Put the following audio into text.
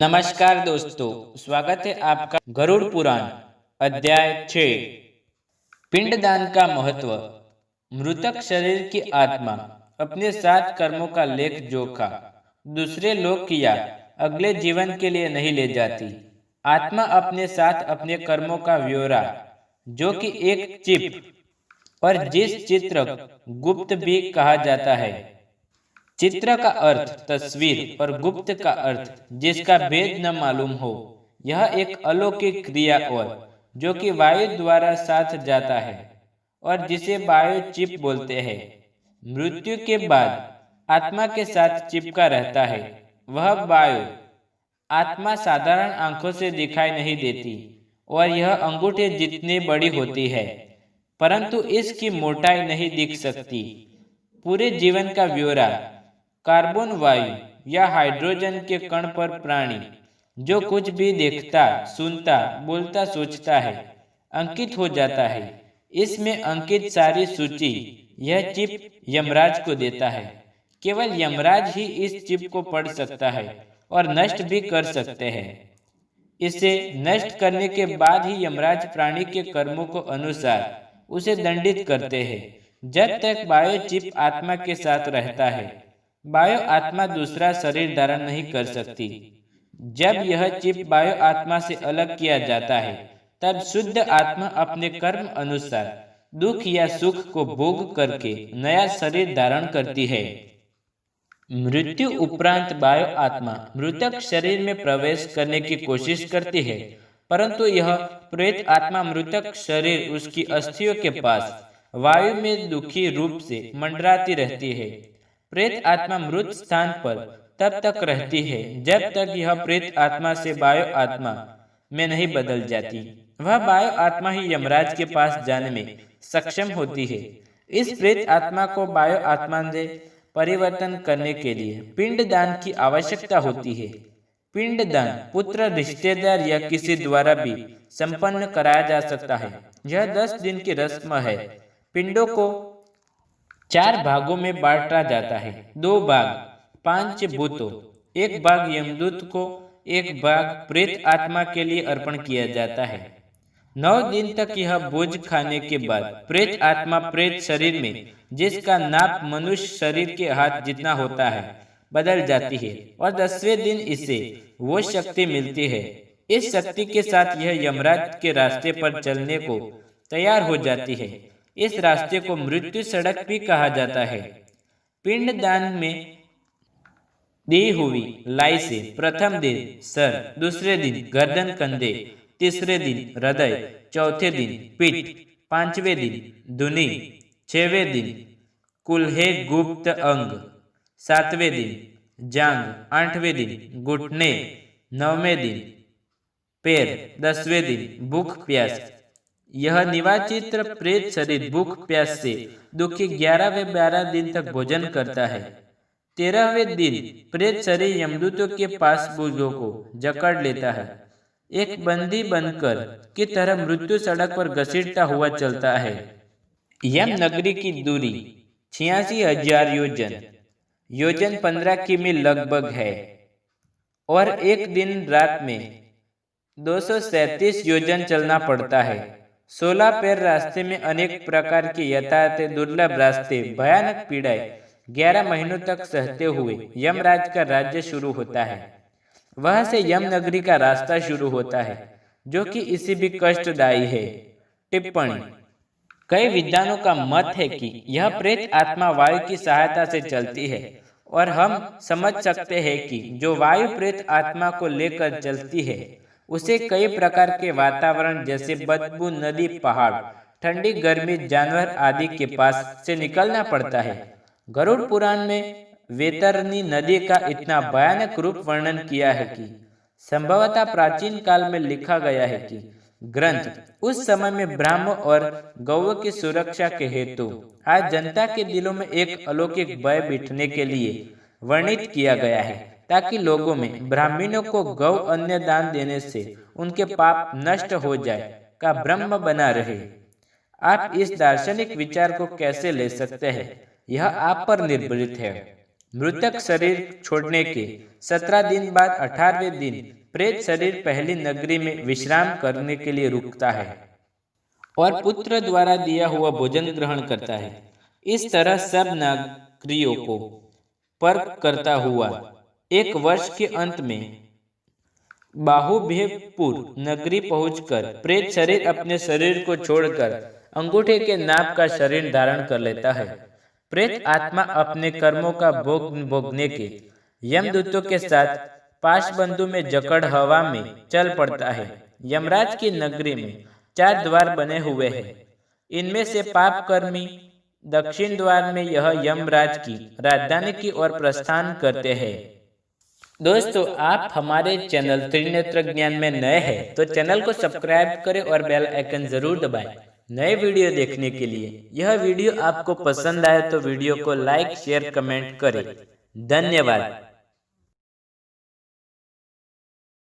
नमस्कार दोस्तों, स्वागत है आपका गरुड़ पुराण अध्याय 6। पिंडदान का महत्व। मृतक शरीर की आत्मा अपने सात कर्मों का लेख जोखा दूसरे लोग किया अगले जीवन के लिए नहीं ले जाती। आत्मा अपने साथ अपने कर्मों का ब्यौरा, जो कि एक चिप और जिस चित्र गुप्त भी कहा जाता है। चित्र का अर्थ तस्वीर और गुप्त का अर्थ जिसका भेद न मालूम हो। यह एक अलौकिक क्रिया और जो कि वायु द्वारा साथ जाता है और जिसे वायु चिप बोलते हैं। मृत्यु के बाद आत्मा के साथ चिपका रहता है। वह वायु आत्मा साधारण आंखों से दिखाई नहीं देती और यह अंगूठे जितनी बड़ी होती है, परंतु इसकी मोटाई नहीं दिख सकती। पूरे जीवन का ब्यौरा कार्बन वायु या हाइड्रोजन के कण पर प्राणी जो कुछ भी देखता, सुनता, बोलता, सोचता है, अंकित हो जाता है। इसमें अंकित सारी सूची यह चिप यमराज को देता है। केवल यमराज ही इस चिप को पढ़ सकता है और नष्ट भी कर सकते हैं। इसे नष्ट करने के बाद ही यमराज प्राणी के कर्मों को अनुसार उसे दंडित करते हैं। जब तक बायो चिप आत्मा के साथ रहता है, बायो आत्मा दूसरा शरीर धारण नहीं कर सकती। जब यह चिप बायो आत्मा से अलग किया जाता है, तब शुद्ध आत्मा अपने कर्म अनुसार दुख या सुख को भोग करके नया शरीर धारण करती है। मृत्यु उपरांत बायो आत्मा मृतक शरीर में प्रवेश करने की कोशिश करती है, परंतु यह प्रेत आत्मा मृतक शरीर उसकी अस्थियों के पास वायु में दुखी रूप से मंडराती रहती है। प्रेत आत्मा मृत स्थान पर तब तक रहती है जब तक यह प्रेत आत्मा से बायो आत्मा में नहीं बदल जाती। वह बायो आत्मा ही यमराज के पास जाने में सक्षम होती है। इस प्रेत आत्मा को बायो आत्मा से परिवर्तन करने के लिए पिंडदान की आवश्यकता होती है। पिंडदान पुत्र, रिश्तेदार या किसी द्वारा भी संपन्न कराया जा सकता है। यह 10 दिन की रस्म है। पिंडों को 4 भागों में बांटा जाता है। 2 भाग पंचभूतों, एक भाग यमदूत को, एक भाग प्रेत आत्मा के लिए अर्पण किया जाता है। 9 दिन तक यह भोज खाने के बाद प्रेत आत्मा प्रेत शरीर में, जिसका नाप मनुष्य शरीर के हाथ जितना होता है, बदल जाती है और 10वें दिन इसे वो शक्ति मिलती है। इस शक्ति के साथ यह यमराज के रास्ते पर चलने को तैयार हो जाती है। इस रास्ते को मृत्यु सड़क भी कहा जाता है। पिंडदान में दी हुई लाई से प्रथम दिन सर, दूसरे दिन गर्दन कंधे, तीसरे दिन हृदय, चौथे दिन पीठ, 5वें दिन धुनी, 6वें दिन कुल्हे गुप्त अंग, 7वें दिन जांग, 8वें दिन घुटने, 9वें दिन पैर, 10वें दिन भूख प्यास। यह निवाचित्र प्रेत शरीर भूख प्यास से दुखी 11वें 12 दिन तक भोजन करता है। 13वें दिन प्रेत शरीर यमदूतों के पास बोझों को जकड़ लेता है। एक बंदी बनकर की तरह मृत्यु सड़क पर घसीटता हुआ चलता है। यम नगरी की दूरी 86,000 योजन, योजन 15 किमी लगभग है और एक दिन रात में 237 योजन चलना पड़ता है। 16 पैर रास्ते में अनेक प्रकार के यातायात दुर्लभ रास्ते, भयानक पीड़ाएं 11 महीनों तक सहते हुए यमराज का राज्य शुरू होता है। वहां से यम नगरी का रास्ता शुरू होता है, जो कि इसी भी कष्टदायी है। टिप्पणी: कई विद्वानों का मत है कि यह प्रेत आत्मा वायु की सहायता से चलती है और हम समझ सकते हैं कि जो वायु प्रेत आत्मा को लेकर चलती है, उसे कई प्रकार के वातावरण जैसे बदबू, नदी, पहाड़, ठंडी, गर्मी, जानवर आदि के पास से निकलना पड़ता है। गरुड़ पुराण में वैतरणी नदी का इतना भयानक रूप वर्णन किया है कि संभवतः प्राचीन काल में लिखा गया है कि ग्रंथ उस समय में ब्राह्मण और गौ की सुरक्षा के हेतु आज जनता के दिलों में एक अलौकिक भय बिठने के लिए वर्णित किया गया है, ताकि लोगों में ब्राह्मणों को गौ अन्य दान देने से उनके पाप नष्ट हो जाए का भ्रम बना रहे। आप इस दार्शनिक विचार को कैसे ले सकते हैं, यह आप पर निर्भरित है। मृतक शरीर छोड़ने के 17 दिन बाद 18वें दिन प्रेत शरीर पहली नगरी में विश्राम करने के लिए रुकता है और पुत्र द्वारा दिया हुआ भोजन ग्रहण करता है। इस तरह सब नगरियों को पर करता हुआ एक वर्ष के अंत में बाहुभेपुर नगरी पहुंचकर प्रेत शरीर अपने शरीर को छोड़कर अंगूठे के नाप का शरीर धारण कर लेता है। प्रेत आत्मा अपने कर्मों का भोग भोगने के यमदूतों के साथ पाशबंधु में जकड़ हवा में चल पड़ता है। यमराज की नगरी में 4 द्वार बने हुए हैं। इनमें से पाप कर्मी दक्षिण द्वार में यह यमराज की राजधानी की ओर प्रस्थान करते हैं। दोस्तों, आप हमारे चैनल त्रिनेत्र ज्ञान में नए हैं तो चैनल को सब्सक्राइब करें और बेल आइकन जरूर दबाएं नए वीडियो देखने के लिए। यह वीडियो आपको पसंद आए तो वीडियो को लाइक शेयर कमेंट करें। धन्यवाद।